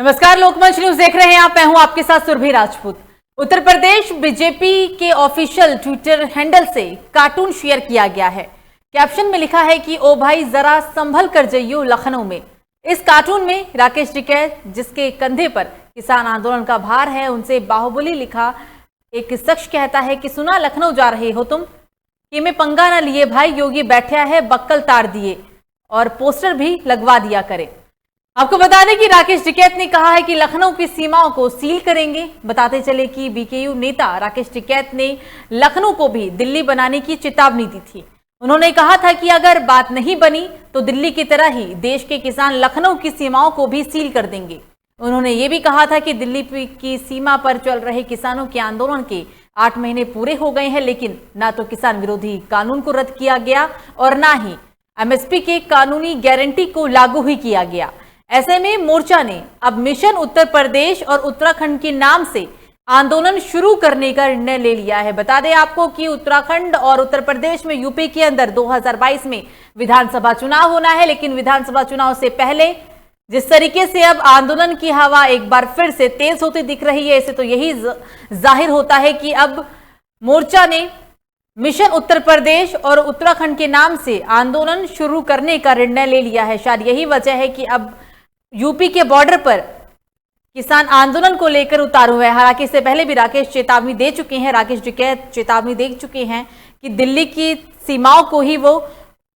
नमस्कार, लोकमंच न्यूज देख रहे हैं आप। मैं हूं आपके साथ सुरभि राजपूत। उत्तर प्रदेश बीजेपी के ऑफिशियल ट्विटर हैंडल से कार्टून शेयर किया गया है। कैप्शन में लिखा है कि ओ भाई जरा संभल कर जइयो लखनऊ में। इस कार्टून में राकेश टिकैत, जिसके कंधे पर किसान आंदोलन का भार है, उनसे बाहुबली लिखा एक शख्स कहता है कि सुना लखनऊ जा रहे हो तुम, कि में पंगा ना लिए भाई, योगी बैठा है बक्कल तार दिए, और पोस्टर भी लगवा दिया करे। आपको बता दें कि राकेश टिकैत ने कहा है कि लखनऊ की सीमाओं को सील करेंगे। बताते चले कि बीकेयू नेता राकेश टिकैत ने लखनऊ को भी दिल्ली बनाने की चेतावनी दी थी। उन्होंने कहा था कि अगर बात नहीं बनी तो दिल्ली की तरह ही देश के किसान लखनऊ की सीमाओं को भी सील कर देंगे। उन्होंने ये भी कहा था कि दिल्ली की सीमा पर चल रहे किसानों के आंदोलन के 8 महीने पूरे हो गए हैं, लेकिन ना तो किसान विरोधी कानून को रद्द किया गया और ना ही एमएसपी के कानूनी गारंटी को लागू ही किया गया। ऐसे में मोर्चा ने अब मिशन उत्तर प्रदेश और उत्तराखंड के नाम से आंदोलन शुरू करने का निर्णय ले लिया है। बता दें आपको कि उत्तराखंड और उत्तर प्रदेश में यूपी के अंदर 2022 में विधानसभा चुनाव होना है, लेकिन विधानसभा चुनाव से पहले जिस तरीके से अब आंदोलन की हवा एक बार फिर से तेज होती दिख रही है, इससे तो यही जाहिर होता है कि अब मोर्चा ने मिशन उत्तर प्रदेश और उत्तराखंड के नाम से आंदोलन शुरू करने का निर्णय ले लिया है। शायद यही वजह है कि अब यूपी के बॉर्डर पर किसान आंदोलन को लेकर उतार हुए हैं। हालांकि इससे पहले भी राकेश चेतावनी दे चुके हैं, राकेश टिकैत चेतावनी दे चुके हैं कि दिल्ली की सीमाओं को ही वो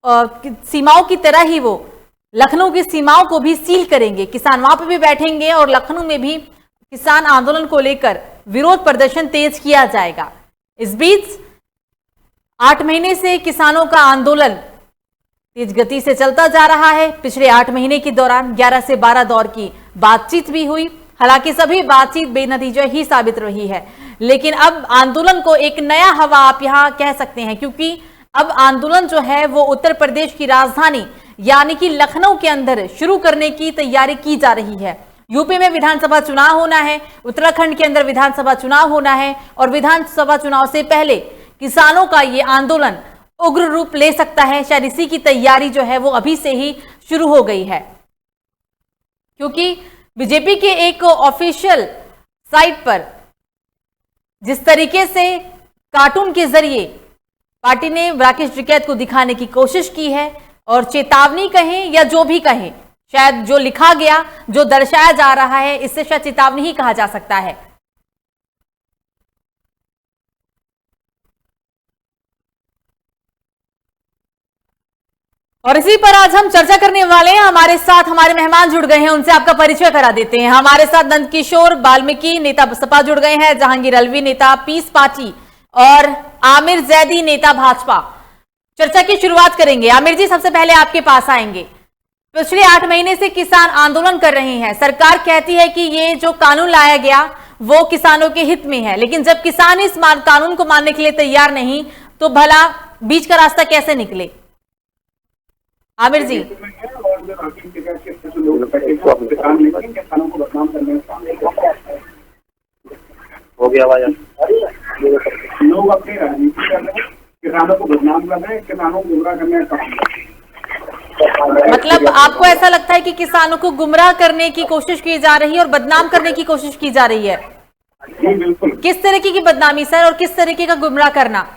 सीमाओं की तरह ही वो लखनऊ की सीमाओं को भी सील करेंगे। किसान वहां पर भी बैठेंगे और लखनऊ में भी किसान आंदोलन को लेकर विरोध प्रदर्शन तेज किया जाएगा। इस बीच 8 महीने से किसानों का आंदोलन तेज गति से चलता जा रहा है। पिछले 8 महीने के दौरान 11 से 12 दौर की बातचीत भी हुई। हालांकि सभी बातचीत बेनतीजा ही साबित रही है, लेकिन अब आंदोलन को एक नया हवा आप यहां कह सकते हैं, क्योंकि अब आंदोलन जो है वो उत्तर प्रदेश की राजधानी यानी कि लखनऊ के अंदर शुरू करने की तैयारी की जा रही है। यूपी में विधानसभा चुनाव होना है, उत्तराखंड के अंदर विधानसभा चुनाव होना है, और विधानसभा चुनाव से पहले किसानों का ये आंदोलन उग्र रूप ले सकता है। शायद इसी की तैयारी जो है वो अभी से ही शुरू हो गई है, क्योंकि बीजेपी के एक ऑफिशियल साइट पर जिस तरीके से कार्टून के जरिए पार्टी ने राकेश टिकैत को दिखाने की कोशिश की है, और चेतावनी कहें या जो भी कहें, शायद जो लिखा गया, जो दर्शाया जा रहा है, इससे शायद चेतावनी ही कहा जा सकता है। और इसी पर आज हम चर्चा करने वाले हैं। हमारे साथ हमारे मेहमान जुड़ गए हैं, उनसे आपका परिचय करा देते हैं। हमारे साथ नंदकिशोर वाल्मीकि नेता सपा जुड़ गए हैं, जहांगीर अलवी नेता पीस पार्टी, और आमिर जैदी नेता भाजपा। चर्चा की शुरुआत करेंगे। आमिर जी, सबसे पहले आपके पास आएंगे। पिछले 8 महीने से किसान आंदोलन कर रहे हैं। सरकार कहती है कि ये जो कानून लाया गया वो किसानों के हित में है, लेकिन जब किसान इस कानून को मानने के लिए तैयार नहीं, तो भला बीच का रास्ता कैसे निकले? आमिर जी, हो गया आवाज। लोग अपनी राजनीति कर रहे हैं, किसानों को बदनाम कर रहे हैं, किसानों को गुमराह करने का काम कर रहे हैं। मतलब आपको ऐसा लगता है कि किसानों को गुमराह करने की कोशिश की जा रही है और बदनाम करने की कोशिश की जा रही है? जी बिल्कुल। किस तरीके की बदनामी सर, और किस तरीके का गुमराह करना?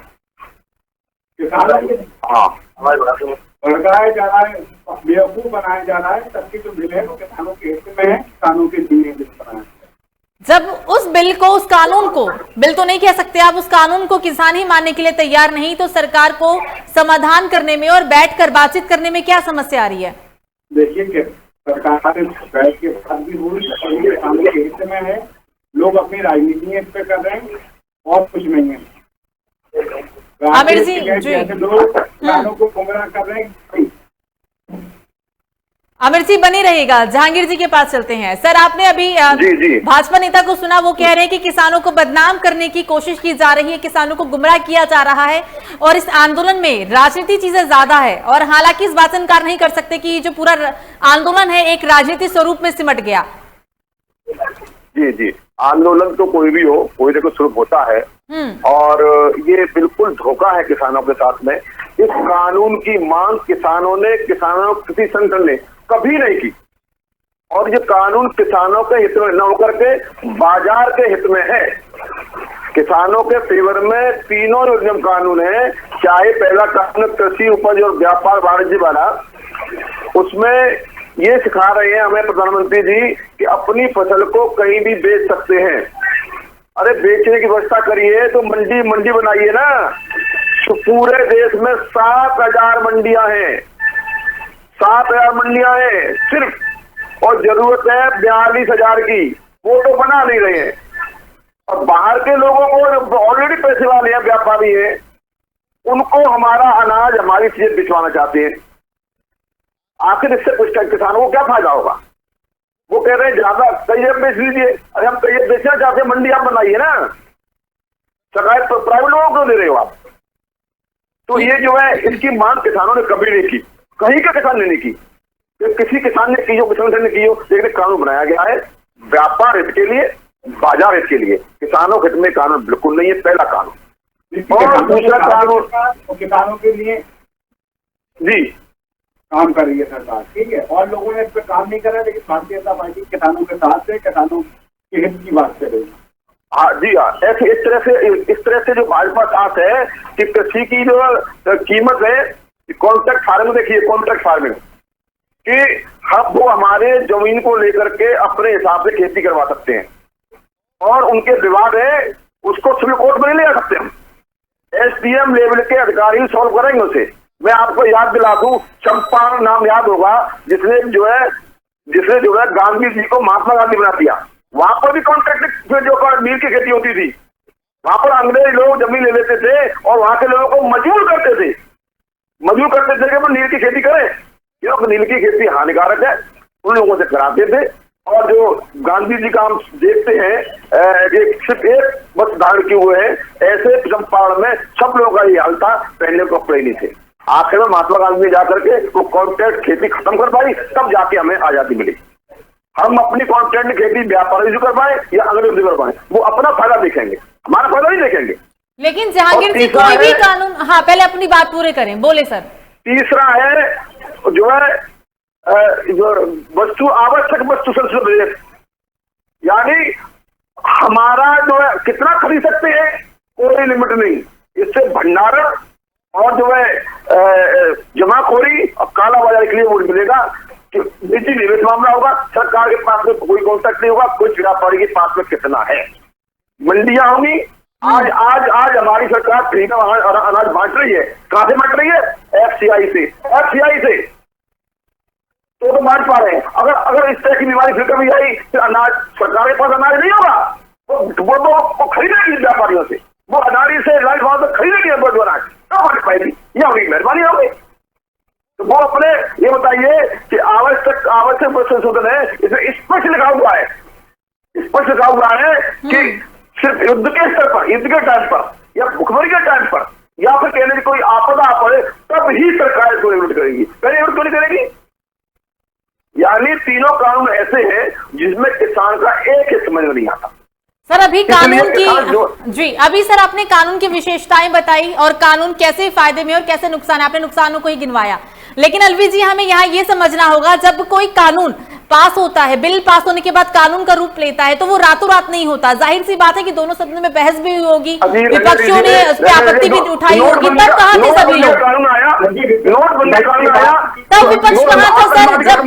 किसानों को भड़काया जा रहा है, बेवकूफ बनाया जा रहा है। सबकी जो बिल है वो किसानों के हित में है, किसानों के लिए बिल बनाया। जब उस बिल को, उस कानून को, बिल तो नहीं कह सकते आप, उस कानून को किसान ही मानने के लिए तैयार नहीं, तो सरकार को समाधान करने में और बैठकर बातचीत करने में क्या समस्या आ रही है? देखिए कि सरकार बैठ के बात भी हुई, किसानों के हित में है। लोग अपनी राजनीति इस पे कर रहे हैं और कुछ नहीं है। आमिर जी, लोग किसानों को गुमराह कर रहे हैं। आमिर जी बने रहेगा। जहांगीर जी के पास चलते हैं। सर, आपने अभी भाजपा नेता को सुना, वो कह रहे हैं कि किसानों को बदनाम करने की कोशिश की जा रही है, किसानों को गुमराह किया जा रहा है, और इस आंदोलन में राजनीति चीजें ज्यादा है। और हालांकि इस बात से इनकार नहीं कर सकते कि जो पूरा आंदोलन है एक राजनीतिक स्वरूप में सिमट गया। जी जी, आंदोलन तो कोई भी हो, कोई ना कोई स्वरूप होता है, और ये बिल्कुल धोखा है किसानों के साथ में। इस कानून की मांग किसानों ने, किसानों किसी संगठन ने कभी नहीं की। और ये कानून किसानों के हित में न होकर के बाजार के हित में है। किसानों के फेवर में तीनों जो नियम कानून है, चाहे पहला कानून कृषि उपज और व्यापार वाणिज्य वाला, उसमें ये सिखा रहे हैं हमें प्रधानमंत्री जी कि अपनी फसल को कहीं भी बेच सकते हैं। अरे बेचने की व्यवस्था करिए तो मंडी बनाइए ना। तो पूरे देश में 7,000 मंडियां हैं, 7,000 मंडियां हैं सिर्फ, और जरूरत है 42,000 की, वो तो बना नहीं रहे हैं। और बाहर के लोगों को ऑलरेडी पैसे वाले हैं, व्यापारी हैं, उनको हमारा अनाज, हमारी चीजें बिचवाना चाहते हैं। आखिर इससे कुछ किसानों को क्या फायदा होगा? वो कह रहे हैं ज्यादा तैयब बेच लीजिए। अरे हम तैयब बेचना चाहते हैं, मंडी आप बनाइए ना। सरकार तो प्राइवेट लोगों को दे रहे हो आप। तो ये जो है, इसकी मांग किसानों ने कभी नहीं की, कहीं के किसान ने नहीं की। किसी किसान ने की हो, किसान ने की हो, लेकिन कानून बनाया गया है व्यापार हित के लिए, बाजार हित के लिए। किसानों हित में कानून बिल्कुल नहीं है, पहला कानून। और दूसरा कानून किसानों के लिए जी काम कर रही है सरकार, ठीक है, और लोगों ने इस पर काम नहीं करा, लेकिन भारतीय जनता पार्टी किसानों के साथ है, किसानों के हित की बात कर रही है। हाँ जी हाँ, ऐसे इस तरह से जो भाजपा साथ है कि कृषि की जो कीमत है, कॉन्ट्रैक्ट फार्मिंग, देखिए कॉन्ट्रैक्ट फार्मिंग कि हम वो हमारे जमीन को लेकर के अपने हिसाब से खेती करवा सकते हैं, और उनके विवाद है उसको सुप्रीम कोर्ट में नहीं ले जा सकते हम। एसडीएम लेवल के अधिकारी सॉल्व करेंगे उसे। मैं आपको याद दिला दूं, चंपारण नाम याद होगा, जिसने जो है गांधी जी को महात्मा गांधी बना दिया। वहां पर भी कॉन्ट्रैक्ट जो मील की खेती होती थी, वहां पर अंग्रेज लोग जमीन ले लेते थे और वहां के लोगों को मजबूर करते थे कि वो नील की खेती करें, क्योंकि नील की खेती हानिकारक है, उन लोगों से कराते थे। और जो गांधी जी का हम देखते हैं सिर्फ एक बस धारण किए हुए हैं, ऐसे चंपारण में सब लोगों का ये हाल था, पहले कपड़े नहीं थे। आखिर में महात्मा गांधी ने जाकर के वो कॉन्ट्रैक्ट खेती खत्म कर पाई, तब जाके हमें आजादी मिली। हम अपनी कॉन्ट्रैक्ट खेती व्यापार कर पाए या अंग्रेज कर पाए, वो अपना फायदा देखेंगे, हमारा फायदा नहीं देखेंगे। लेकिन जहांगीर जी कोई भी कानून, हाँ पहले अपनी बात पूरे करें, बोले सर। तीसरा है जो वस्तु आवश्यक वस्तु संशोधन, यानी हमारा जो है कितना खरीद सकते हैं कोई लिमिट नहीं। इससे भंडारण और जो है जमाखोरी और काला बाजारी के लिए वोट मिलेगा कि निजी निवेश मामला होगा, सरकार के पास में कोई कॉन्ट्रैक्ट नहीं होगा, कोई व्यापारी के पास में कितना है, मंडियां होंगी। आज हमारी सरकार फ्री का अनाज बांट रही है, कहां से बांट रही है? एफसीआई से तो बांट पा रहे हैं। अगर इस तरह की बीमारी फिर कभी आई तो अनाज, सरकार के पास अनाज नहीं होगा, वो खरीदेगी व्यापारियों से, वो अनाड़ी से लाइट भाव से खरीदेगी अनाज, कब बांट पाएगी? ये होगी मेहरबानी होगी। तो वो अपने ये बताइए कि आवश्यक संशोधन है, इसमें स्पष्ट लिखा हुआ है कि सिर्फ युद्ध के स्तर पर, युद्ध के टाइम पर या भुखमरी के टाइम पर या फिर कहने की कोई आपदा पड़े तब ही सरकार इसको रेगुलेट करेगी, पहले रेगुलेट क्यों नहीं करेगी? यानी तीनों कानून ऐसे हैं जिसमें किसान का एक ही समझ में नहीं आता। सर अभी कानून की जी, अभी सर आपने कानून की विशेषताएं बताई और कानून कैसे फायदे में और कैसे नुकसान, आपने नुकसानों को ही गिनवाया। लेकिन अलवी जी, हमें यहाँ ये समझना होगा, जब कोई कानून पास होता है, बिल पास होने के बाद कानून का रूप लेता है, तो वो रातों रात नहीं होता। जाहिर सी बात है कि दोनों सदनों में बहस भी होगी, विपक्षियों ने उस पर आपत्ति भी उठाई होगी, तब कहाँ थे सभी लोग? तब विपक्ष कहाँ था सर? जब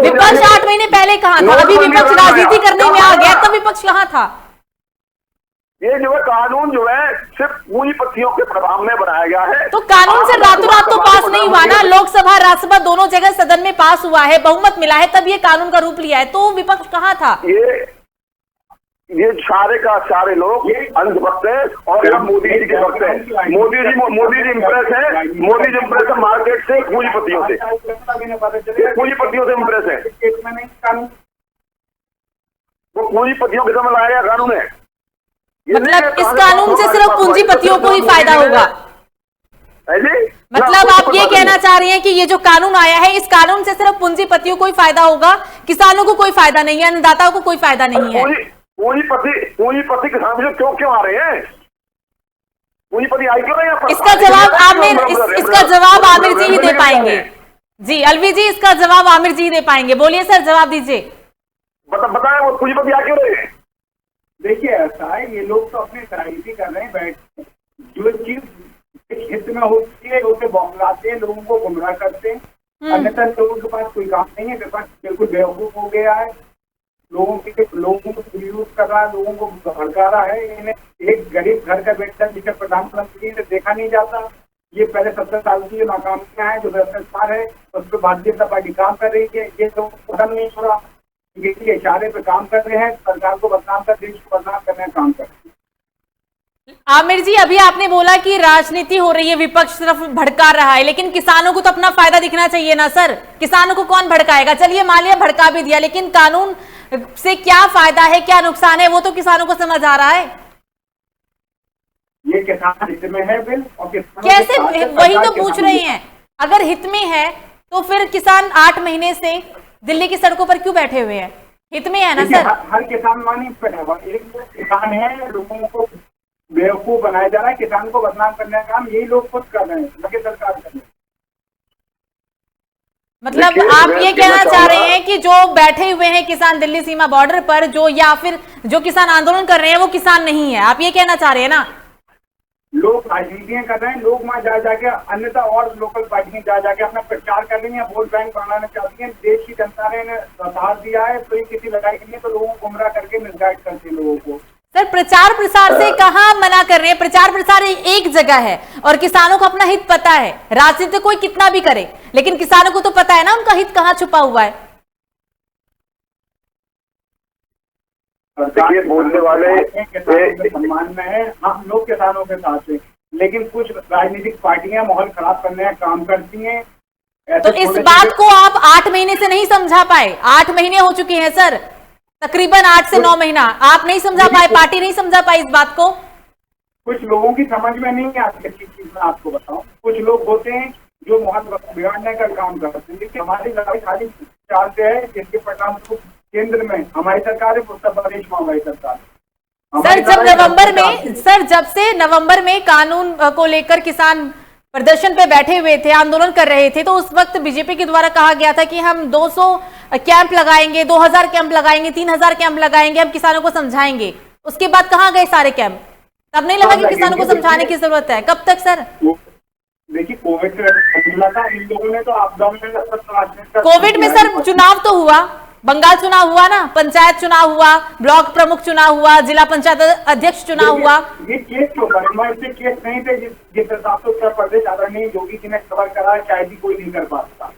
विपक्ष 8 महीने पहले कहाँ था? अभी विपक्ष राजनीति करने में आ गया, तब विपक्ष कहाँ था? ये जो है कानून जो है सिर्फ पूंजीपतियों के प्रभाव में बनाया गया है। तो कानून से रातों रात तो पास नहीं हुआ ना, लोकसभा राज्यसभा दोनों जगह सदन में पास हुआ है, बहुमत मिला है, तब ये कानून का रूप लिया है, तो विपक्ष कहाँ था? ये सारे का सारे लोग अंधभक्त हैं और मोदी जी के भक्त हैं। मोदी जी इम्प्रेस है, मोदी जी इम्प्रेस है मार्केट से, पूंजीपतियों से इम्प्रेस है। वो पूंजीपतियों के समझ लाया गया कानून है। मतलब इस कानून से सिर्फ पूंजीपतियों को ही फायदा होगा? मतलब आप ये कहना चाह रहे हैं कि ये जो कानून आया है, इस कानून से सिर्फ पूंजीपतियों को ही फायदा होगा, किसानों को कोई फायदा नहीं है, अन्नदाताओं को कोई फायदा नहीं है? पूंजीपति किसान क्यों आ रहे हैं? पूंजीपति आई क्यों नहीं? इसका जवाब आमिर जी ही दे पाएंगे। जी अलवी जी, इसका जवाब आमिर जी दे पाएंगे। बोलिए सर, जवाब दीजिए। बताएं वो पूंजीपति आ क्यों रहे हैं? देखिए ऐसा है, ये लोग तो अपनी राजनीति कर रहे हैं बैठ के। जो चीज हित में होती है उसे बौखलाते हैं, लोगों को गुमराह करते हैं। अन्यथा लोगों के पास कोई काम नहीं है, विपक्ष बिल्कुल बेवकूफ हो गया है, लोगों को यूज कर रहा है, लोगों को भड़का रहा है। इन्हें एक गरीब घर का बेटा जिसे प्रधानमंत्री से देखा नहीं जाता। ये पहले 70 साल की जो नाकामियां है, जो भ्रष्टाचार है, उस पर भारतीय जनता पार्टी काम कर रही है। ये तो खत्म नहीं हो रहा, ये इशारे पे काम कर रहे हैं, सरकार को बदनाम कर, देश को बदनाम करने का काम कर रहे हैं। आमिर जी, अभी आपने बोला कि राजनीति हो रही है, विपक्ष तरफ भड़का रहा है, लेकिन किसानों को तो अपना फायदा दिखना चाहिए ना सर। किसानों को कौन भड़काएगा? चलिए मान लिया भड़का भी दिया, लेकिन कानून से क्या फायदा है, क्या नुकसान है, वो तो किसानों को समझ आ रहा है। ये किसान हित में है बिल, और कैसे? वही तो पूछ रहे हैं, अगर हित में है तो फिर किसान 8 महीने से दिल्ली की सड़कों पर क्यों बैठे हुए हैं? हित में है ना सर। हर किसान मानी पे है, एक किसान है, लोगों को बेवकूफ बनाया जा रहा है, किसान को बदनाम करने का काम यही लोग खुद कर रहे हैं, लगे सरकार कर रही है। मतलब आप ये कहना चाह रहे हैं कि जो बैठे हुए हैं किसान दिल्ली सीमा बॉर्डर पर, जो या फिर जो किसान आंदोलन कर रहे हैं वो किसान नहीं है, आप ये कहना चाह रहे हैं ना? लोग राजनीतियां कर रहे हैं, लोग वहां जा जाके, अन्यथा और लोकल पार्टियां जा जाके अपना प्रचार कर रही हैं, वोट बैंक बनाना चाहती हैं। देश की जनता ने इन्हें साथ दिया है, तो ये किसी लड़ाई के लिए तो लोगों को गुमराह करके मिसगाइड करते हैं लोगों को। सर, प्रचार प्रसार से कहाँ मना कर रहे हैं? प्रचार प्रसार एक जगह है और किसानों को अपना हित पता है। राजनीति कोई कितना भी करे, लेकिन किसानों को तो पता है ना उनका हित कहाँ छुपा हुआ है। देखिए, बोलने वाले किसानों के सम्मान में है, हम लोग किसानों के साथ हैं, लेकिन कुछ राजनीतिक पार्टियां माहौल खराब करने का काम करती हैं। तो इस बात को आप 8 महीने से नहीं समझा पाए? 8 महीने हो चुके हैं सर, तकरीबन 8 से 9 महीना आप नहीं समझा पाए, पार्टी नहीं समझा पाई इस बात को। कुछ लोगों की समझ में नहीं आती अच्छी चीज, मैं आपको बताऊं। कुछ लोग होते हैं जो माहौल बिगाड़ने का काम करते हैं, लेकिन हमारी लड़ाई खाली चार से है, जिसके परिणाम केंद्र में हमारी सरकार है, उत्तर प्रदेश में हमारी सरकार है। सर, जब से नवंबर में कानून को लेकर किसान प्रदर्शन पे बैठे हुए थे, आंदोलन कर रहे थे, तो उस वक्त बीजेपी के द्वारा कहा गया था कि हम 200 कैंप लगाएंगे, 2000 कैंप लगाएंगे, 3000 कैंप लगाएंगे, हम किसानों को समझाएंगे। उसके बाद कहाँ गए सारे कैंप? तब नहीं लगा कि किसानों को समझाने की जरूरत है? कब तक सर? देखिए, कोविड था, इन लोगों ने तो आपदा में कोविड में सर चुनाव तो हुआ, बंगाल चुनाव हुआ ना, पंचायत चुनाव हुआ, ब्लॉक प्रमुख चुनाव हुआ, जिला पंचायत अध्यक्ष चुनाव हुआ। ये केस क्यों बना? इससे केस नहीं थे जिस हिसाब से उत्तर प्रदेश आदरणीय योगी जी ने कवर करा, शायद ही कोई नहीं कर पाता।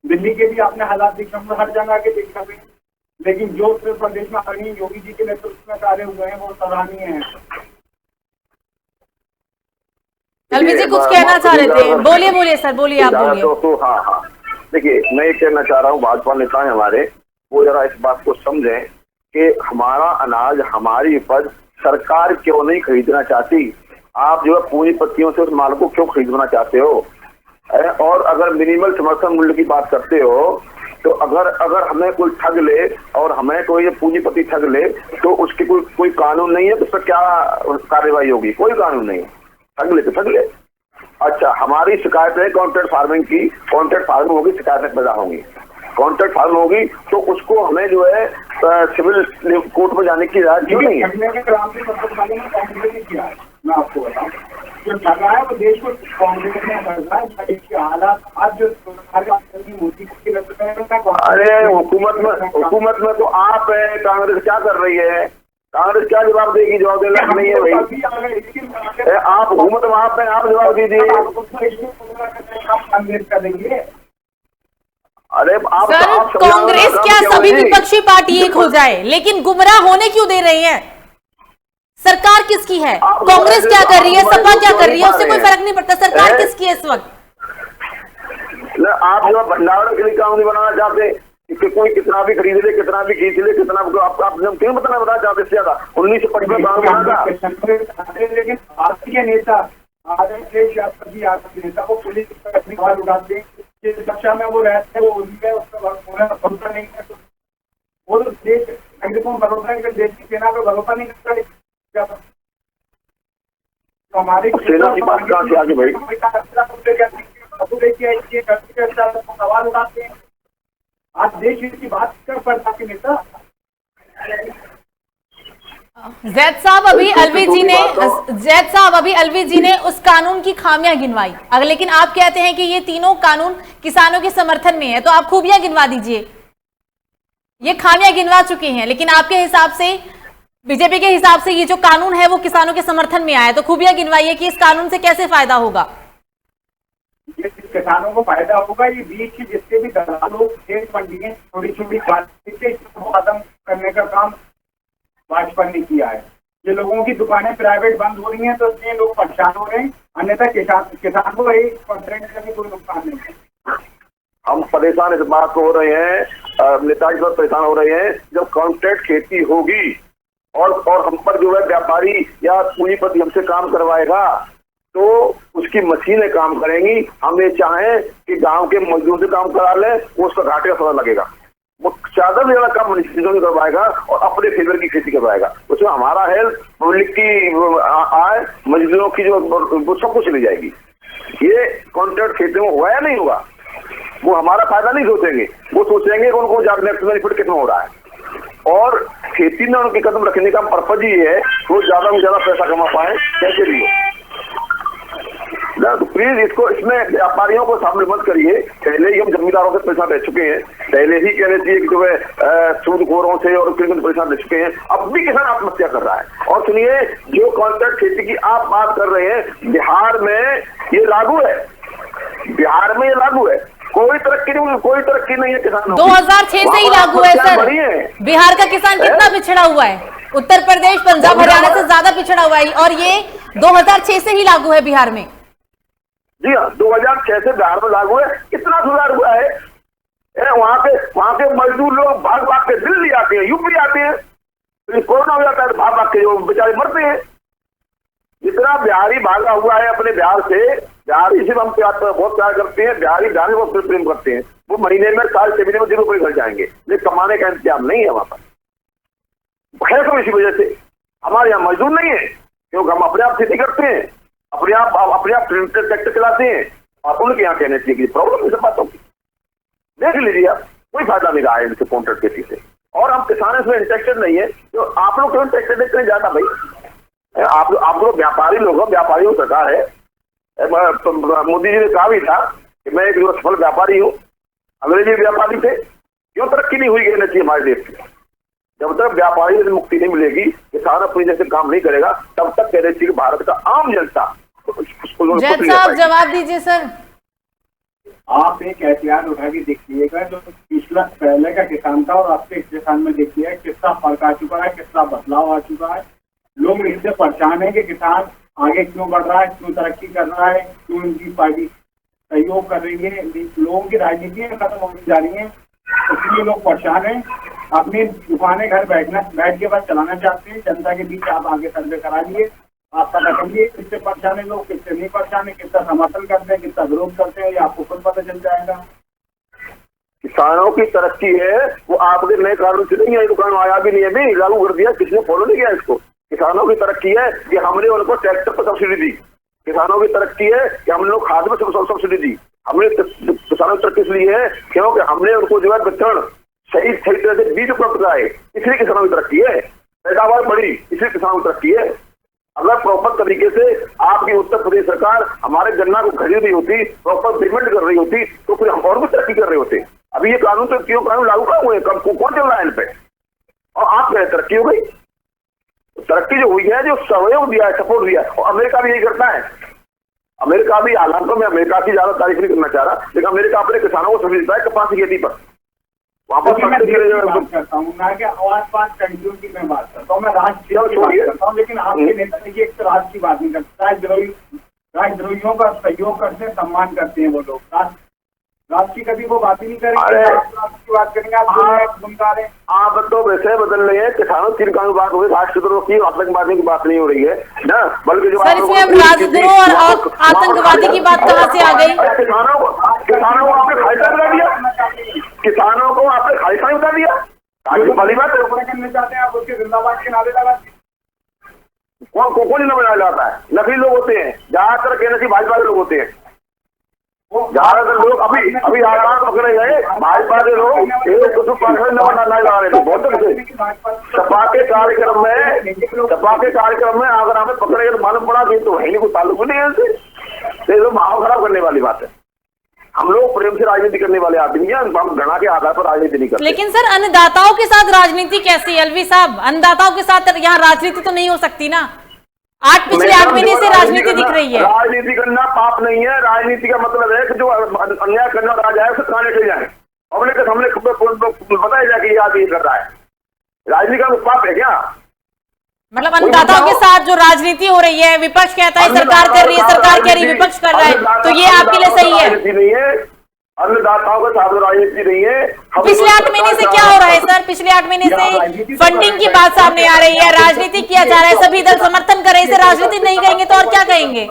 दिल्ली के भी आपने हालात देखे होंगे, हर जगह के देखे होंगे, लेकिन जो उत्तर प्रदेश में आदरणीय योगी जी के नेतृत्व में कार्य हुए हैं वो सराहनीय है। अलवी जी कुछ कहना चाह रहे थे, बोलिए सर, बोलिए, आप बोलिए। तो हाँ, देखिए, मैं ये कहना चाह रहा हूँ, भाजपा नेता है हमारे, वो जरा इस बात को समझें कि हमारा अनाज, हमारी उपज सरकार क्यों नहीं खरीदना चाहती। आप जो है पूंजीपतियों से उस माल को क्यों खरीदना चाहते हो? और अगर मिनिमल समर्थन मूल्य की बात करते हो, तो अगर हमें कोई ठग ले और हमें कोई पूंजीपति ठग ले, तो उसकी कोई कानून नहीं है, तो उस पर क्या कार्रवाई होगी? कोई कानून नहीं है। ठग ले तो ठग ले। अच्छा, हमारी शिकायत है कॉन्ट्रैक्ट फार्मिंग की, कॉन्ट्रैक्ट फार्मिंग होगी, शिकायतें पैदा होंगी। कॉन्ट्रैक्ट फार्म होगी तो उसको हमें जो है सिविल कोर्ट में जाने की इजाजत क्यों नहीं है? मैं आपको बताऊं, जो ठगा है वो देश को कांग्रेस ने कर रहा है। देश के हालात आज जो मोदी की अरे हुकूमत में तो आप है, कांग्रेस क्या कर रही है? कांग्रेस क्या जवाब देगी? जवाब देना नहीं है भाई। आप हुकूमत में आप हैं, आप जवाब दीजिए। कांग्रेस का देंगे। अरे आप सर, कांग्रेस क्या सभी विपक्षी पार्टी एक हो जाए, लेकिन गुमराह होने क्यों दे रही है? सरकार किसकी है? कांग्रेस क्या कर रही है, सपा क्या कर रही है, उससे कोई फर्क नहीं पड़ता। सरकार किसकी है इस वक्त? आप जो भंडारण के लिए कानून बनाना चाहते, कि कोई कितना भी खरीद ले, कितना भी खींच ले, कितना आप क्यों बताना चाहते? ज्यादा 1955 कानून बना था, लेकिन पार्टी के नेता नेता को पुलिस अपनी सवाल उठाते हैं, जिस कक्षा में वो रहते हैं वो उनके भरोसा नहीं है। वो तो देश भरोसा है, देश की सेना पर भरोसा नहीं करता। तो हमारी सेना की बात कहाँ से आगे भाई? सवाल उठाते हैं। आप देश हित की बात कर पड़ता के नेता। जैद साहब अभी अलवी जी ने उस कानून की खामियां गिनवाई, अगर लेकिन आप कहते हैं कि ये तीनों कानून किसानों के समर्थन में है, तो आप खूबियां गिनवा दीजिए। ये खामियां गिनवा चुके हैं, लेकिन आपके हिसाब से, बीजेपी के हिसाब से, ये जो कानून है वो किसानों के समर्थन में आया है, तो खूबियां गिनवाइए कि इस कानून से कैसे फायदा होगा। ये किसानों को फायदा होगा। ये बीच के जितने भी दलाल लोग खेत मंडियां छोटी छोटी खत्म करने का काम भाजपा ने किया है। ये लोगों की दुकानें प्राइवेट बंद हो रही हैं, तो इसलिए लोग परेशान हो रहे हैं, अन्यथा किसान को 1% का भी कोई नुकसान नहीं है। हम परेशान इस बात को हो रहे हैं, नेताजी बहुत परेशान हो रहे हैं, जब कॉन्ट्रैक्ट खेती होगी और हम पर जो है व्यापारी या पूंजीपति हमसे काम करवाएगा तो उसकी मशीनें काम करेंगी। हम ये चाहें कि गांव के मजदूर से काम करा ले, वो उसका घाटे का सौदा लगेगा, वो ज्यादा से ज्यादा काम मशीनों में करवाएगा और अपने फेवर की खेती करवाएगा। उसमें हमारा हेल्थ, पब्लिक की आय, मजदूरों की जो वो सब कुछ चली जाएगी। ये कॉन्ट्रैक्ट खेती में हुआ या नहीं होगा, वो हमारा फायदा नहीं सोचेंगे, वो सोचेंगे कि उनको नेक्स्ट बेनिफिट कितना हो रहा है। और खेती में उनके कदम रखने का पर्पज ही है वो ज्यादा से ज्यादा पैसा कमा पाए, कैसे भी हो। तो प्लीज इसमें व्यापारियों को शामिल मत करिए। पहले ही हम जमींदारों से पैसा ले चुके हैं, पहले ही कहने चाहिए कि जो है सूदखोरों से और पैसा ले चुके हैं। अब भी किसान आत्महत्या कर रहा है। और सुनिए, जो कॉन्ट्रैक्ट खेती की आप बात कर रहे हैं, बिहार में ये लागू है, बिहार में ये लागू है। कोई तरक्की नहीं है किसानों। 2006 से ही लागू है सर। बिहार का किसान कितना पिछड़ा हुआ है, उत्तर प्रदेश, पंजाब, हरियाणा से ज्यादा पिछड़ा हुआ है, और ये 2006 से ही लागू है बिहार में। जी हाँ, 2006 से बिहार में लागू है। कितना सुधार हुआ है। वहां के मजदूर लोग भाग भाग के दिल्ली आते हैं, यूपी आते हैं, तो कोरोना हो जाता है, भाग भाग के जो बेचारे मरते हैं। जितना बिहारी भागा हुआ है अपने बिहार से, बिहारी से हम बहुत प्यार करते हैं, बिहारी बहुत प्रेम करते हैं। वो महीने में, साल 6 महीने में दिनों कोई घर जाएंगे, लेकिन कमाने का इंतजाम नहीं है वहां पर। खैर, तो इसी वजह से हमारे यहाँ मजदूर नहीं है, क्योंकि हम अपने आप खेती करते हैं, अपने आप ट्रैक्टर चलाते हैं। और उनके यहाँ कहने चाहिए कि प्रॉब्लम सब बातों की देख लीजिए आप, कोई फायदा नहीं रहा है इनसे कॉन्ट्रैक्ट खेती से। और हम किसान इसमें इंटरेस्टेड नहीं है, तो आप लोग क्यों इंटरेस्टेड देखते जाता भाई। आप लोग व्यापारी लोग हो, व्यापारियों सरकार है। मोदी जी ने कहा भी था कि मैं एक सफल व्यापारी हूँ, अंग्रेजी व्यापारी थे। क्यों तरक्की नहीं हुई कहना चाहिए हमारे देश की। जब तक व्यापारी से मुक्ति नहीं मिलेगी, किसान अपनी जैसे काम नहीं करेगा, तब तक कहना चाहिए भारत का आम जनता। जैद साहब जवाब दीजिए सर। आप एक एहतियात उठा के देखिएगा, जो पिछला पहले का किसान था और अब के किसान में देखिए कितना फर्क आ चुका है, कितना बदलाव आ चुका है। लोग इससे परेशान है कि किसान आगे क्यों बढ़ रहा है, क्यों तरक्की कर रहा है, क्यों इनकी पार्टी सहयोग कर रही है। लोगों की राजनीति खत्म होने जा रही है, इसलिए लोग परेशान हैं। अपनी दुकानें घर बैठ के बस चलाना चाहते हैं। जनता के बीच आप आगे सर्वे करा लिए, आप पता करिए किससे परेशान है लोग, किससे नहीं परेशान है, कितना समर्थन करते हैं, कितना विरोध करते हैं, ये आपको खुद पता चल जाएगा। किसानों की तरक्की है वो आपके नए कानून से नहीं है, दुकान आया भी नहीं है, भी लागू कर दिया, किसने फॉलो नहीं किया इसको। किसानों की तरक्की है कि हमने उनको ट्रैक्टर पर सब्सिडी दी। किसानों की तरक्की है कि हमने लोग खाद में सब्सिडी दी। हमने किसानों की तरक्की इसलिए है क्योंकि हमने उनको जो है वितरण सही तरह से बीज उपलब्ध कराए, इसलिए किसानों की तरक्की है। पैदावार बढ़ी, इसलिए किसानों की तरक्की है। अगर प्रॉपर तरीके से आपकी उत्तर प्रदेश सरकार हमारे गन्ना को खरीद रही होती, प्रॉपर पेमेंट कर रही होती, तो फिर हम और भी तरक्की कर रहे होते। अभी ये कानून तो क्यों कानून लागू कहाँ हुए, कब कौन चल रहा है इन पे, और आप कह तरक्की हो गई। तरक्की जो हुई है, जो सहयोग दिया है, सपोर्ट दिया है, और अमेरिका भी यही करता है। अमेरिका भी, हालांकि मैं अमेरिका की ज्यादा तारीफ नहीं करना चाह रहा, लेकिन अमेरिका अपने किसानों को सब्सिडी देता है कपास की खेती पर। वहां पर करता हूँ ना कि आवाज पास कंट्रियों की मैं बात करता हूँ, मैं राष्ट्रीय की बात करता हूँ, लेकिन आपके नेता देखिए एक तो राष्ट्र की बात नहीं करता, राजद्रोहियों का सहयोग करते हैं, सम्मान करते हैं वो लोग। राष्ट्र की कभी वो बात ही नहीं करेंगे, राष्ट्र की बात करेंगे आप तो वैसे बदल रहे हैं। किसानों की बात हो रही है, राष्ट्रद्रोह की, आतंकवादी की बात नहीं हो रही है ना, बल्कि जो सर इसमें अब राजद्रोह और आतंकवादी की बात कहाँ से आ गई। किसानों को आपने खालिस्तान बता दिया, किसानों को आपने खालिस्तान बता दिया। बड़ी बात करना चाहते हैं आप, उसके जिंदाबाद के नारे लगाते कौन जिंदा बनाया जाता है। नकली लोग होते हैं, ज्यादातर कहने की भाजपा के लोग होते हैं। ज्यादातर लोग अभी आराम पकड़े गए भाजपा के लोग लगा रहे थे बहुत से सपा के कार्यक्रम में आगरा में पकड़े गए तो मालूम पड़ा कि तो वही कोई ताल्लुक नहीं है इससे, तो माहौल खराब करने वाली बात है। हम लोग प्रेम से राजनीति करने वाले आदमी हैं, हम घृणा के आधार पर राजनीति नहीं करते। लेकिन सर अन्नदाताओं के साथ राजनीति कैसी, अलवी साहब? अन्नदाताओं के साथ यहाँ राजनीति तो नहीं हो सकती ना। पिछले 8 महीने से राजनीति दिख रही है। राजनीति करना पाप नहीं है। राजनीति का मतलब है कि जो अन्याय करना राजा है उसे कहां लेके जाए, हमने बताया जाए कि ये आदमी कर रहा है। राजनीति का पाप है क्या? मतलब अन्नदाताओं के साथ जो राजनीति हो रही है, विपक्ष कहता है सरकार कर रही है, सरकार कह रही है विपक्ष कर रहा है, तो ये आपके लिए सही है? अन्नदाताओं के साथ राजनीति नहीं है। पिछले 8 महीने से क्या हो रहा है सर? पिछले 8 महीने से फंडिंग की बात सामने आ रही है, राजनीति किया जा रहा है, सभी दल समर्थन कर रहे हैं। इसे राजनीति नहीं कहेंगे तो और क्या कहेंगे?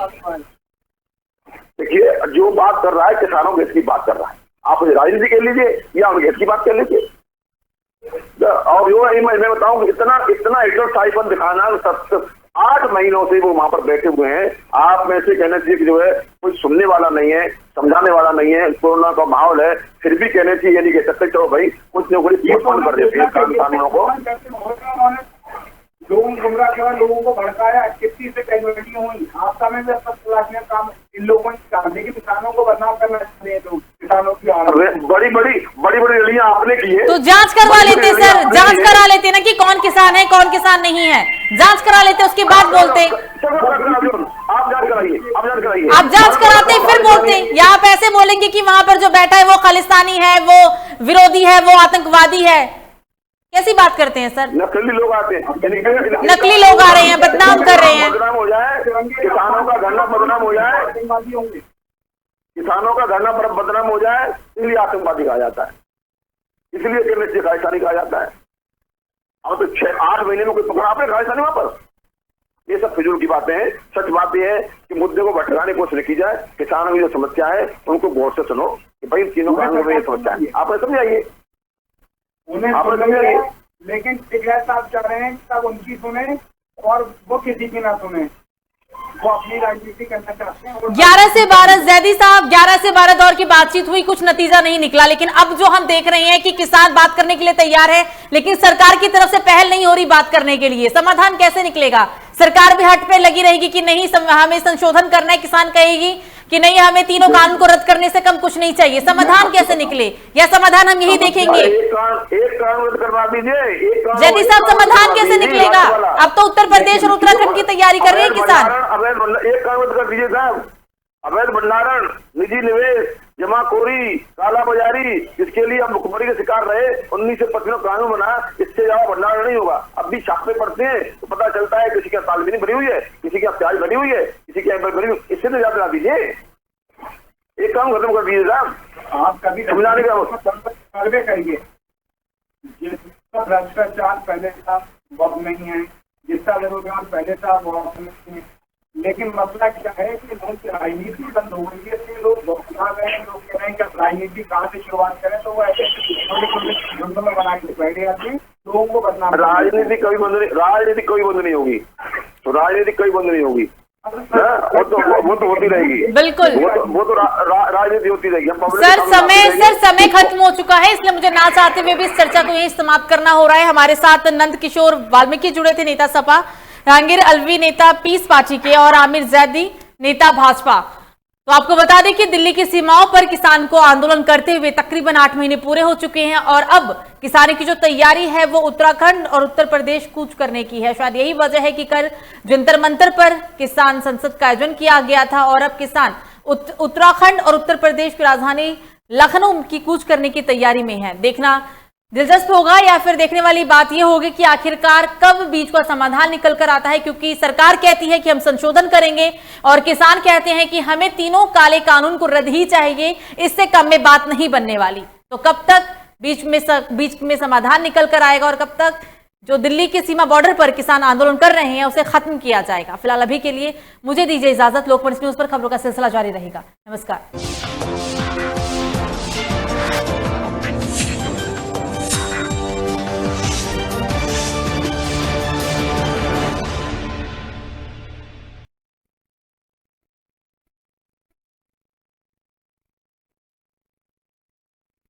देखिए, जो बात कर रहा है किसानों के हित की बात कर रहा है, आप राजनीति कर लीजिए या उनके हित की बात कर लीजिए। और जो मैं बताऊं इतना हिटरसाइपन दिखाना, 8 महीनों से वो वहां पर बैठे हुए हैं। आप में से कहना चाहिए कि जो है कोई सुनने वाला नहीं है, समझाने वाला नहीं है, कोरोना का माहौल है, फिर भी कहने चाहिए ये नहीं कह सकते चलो भाई कुछ नौकरी पोस्टपोन कर देते हैं किसानों को। लोगों को गुमराह किया, लोगों को भड़काया, कितनी से कैजुअलिटियां हुई आपका में भी तलाशने काम इन लोगों ने कि किसानों को बदनाम करना चाहिए। तो किसानों की बड़ी रैलियां आपने की है, तो जांच करवा लेते सर, जांच करा लेते ना कि कौन किसान है कौन किसान नहीं है, जांच करा लेते उसके बाद बोलते। आप जांच कराइए, आप जांच कराते फिर बोलते, या आप ऐसे बोलेंगे कि वहां पर जो बैठा है वो खालिस्तानी है, वो विरोधी है, वो आतंकवादी है? कैसी बात करते हैं सर? नकली लोग आते हैं, नकली लोग आ रहे हैं, बदनाम कर रहे हैं। बदनाम हो जाए, किसानों का धरना बदनाम हो जाए, किसानों का धरना पर बदनाम हो जाए, इसलिए आतंकवादी कहा जाता है, इसलिए खालिस्तानी कहा जाता है। अब तो 6-8 महीने में कोई पकड़ा आपने खालिस्तानी वहां पर? ये सब फिजूल की बातें हैं। सच बात यह है कि मुद्दे को भटकाने की कोशिश की जाए। किसानों की जो समस्या है उनको गौर से सुनो कि भाई तीनों कानूनों में ये समस्या है, आप समझाइए उन्हें, लेकिन टिकैत साहब चाह रहे हैं तब उनकी सुने और वो किसी की ना सुने, वो अपनी राजनीति करना चाहते हैं। 11 से 12 जैदी साहब 11 से 12 दौर की बातचीत हुई, कुछ नतीजा नहीं निकला, लेकिन अब जो हम देख रहे हैं कि किसान बात करने के लिए तैयार है, लेकिन सरकार की तरफ से पहल नहीं हो रही बात करने के लिए। समाधान कैसे निकलेगा? सरकार भी हट पे लगी रहेगी कि नहीं हमें संशोधन करना है, किसान कहेगी कि नहीं हमें तीनों कानून को रद्द करने से कम कुछ नहीं चाहिए। समाधान कैसे निकले, या समाधान हम यही देखेंगे? एक कानून रद्द करवा दीजिए। जैदी साहब समाधान कैसे निकलेगा? अब तो उत्तर प्रदेश और उत्तराखंड की तैयारी कर रहे हैं किसान। एक कानून रद्द कर दीजिए साहब। अवैध भंडारण, निजी निवेश, जमाखोरी, काला बाजारी, जिसके लिए हम भुखमरी के शिकार रहे, 1925 कानून बना, इससे ज्यादा भंडारण नहीं होगा। अब भी छापे पड़ते हैं तो पता चलता है किसी की तालबीनी भरी हुई है, किसी की प्याज भरी हुई है, किसी की एम्बर भरी हुई, इससे तो ज्यादा दीजिए। एक काम खत्म कर दीजिए साहब। आप कभी समझाने का सर्वे करिए, जिसका भ्रष्टाचार पहले था वो अब नहीं है, जिसका बेरोजगार पहले था वो अब नहीं है। लेकिन मसला क्या है कि लोग की राजनीति बंद हो गई है, लोग बौखला गए हैं, लोग कह रहे हैं कि राजनीति कहाँ से शुरुआत करें, तो वो ऐसे झुंड में बना के बैठे आते हैं, लोगों को बदनाम। राजनीति कभी बंद नहीं होगी, तो राजनीति कभी बंद नहीं होगी, वो तो होती रहेगी। बिल्कुल, वो तो राजनीति होती रहेगी। सर समय खत्म हो चुका है, इसलिए मुझे ना चाहते हुए भी इस चर्चा को यही समाप्त करना हो रहा है। हमारे साथ नंद किशोर वाल्मीकि जुड़े थे, नेता सपा, जहांगीर अलवी नेता पीस पार्टी के, और आमिर जैदी नेता भाजपा। तो आपको बता दें कि दिल्ली की सीमाओं पर किसान को आंदोलन करते हुए तकरीबन 8 महीने पूरे हो चुके हैं, और अब किसानी की जो तैयारी है वो उत्तराखंड और उत्तर प्रदेश कूच करने की है। शायद यही वजह है कि कल जंतर मंतर पर किसान संसद का आयोजन किया गया था, और अब किसान उत्तराखंड और उत्तर प्रदेश की राजधानी लखनऊ की कूच करने की तैयारी में है। देखना दिलचस्प होगा, या फिर देखने वाली बात यह होगी कि आखिरकार कब बीच का समाधान निकल कर आता है, क्योंकि सरकार कहती है कि हम संशोधन करेंगे और किसान कहते हैं कि हमें तीनों काले कानून को रद्द ही चाहिए, इससे कम में बात नहीं बनने वाली। तो कब तक बीच में समाधान निकल कर आएगा, और कब तक जो दिल्ली के सीमा बॉर्डर पर किसान आंदोलन कर रहे हैं उसे खत्म किया जाएगा? फिलहाल अभी के लिए मुझे दीजिए इजाजत। लोकमत न्यूज पर खबरों का सिलसिला जारी रहेगा। नमस्कार।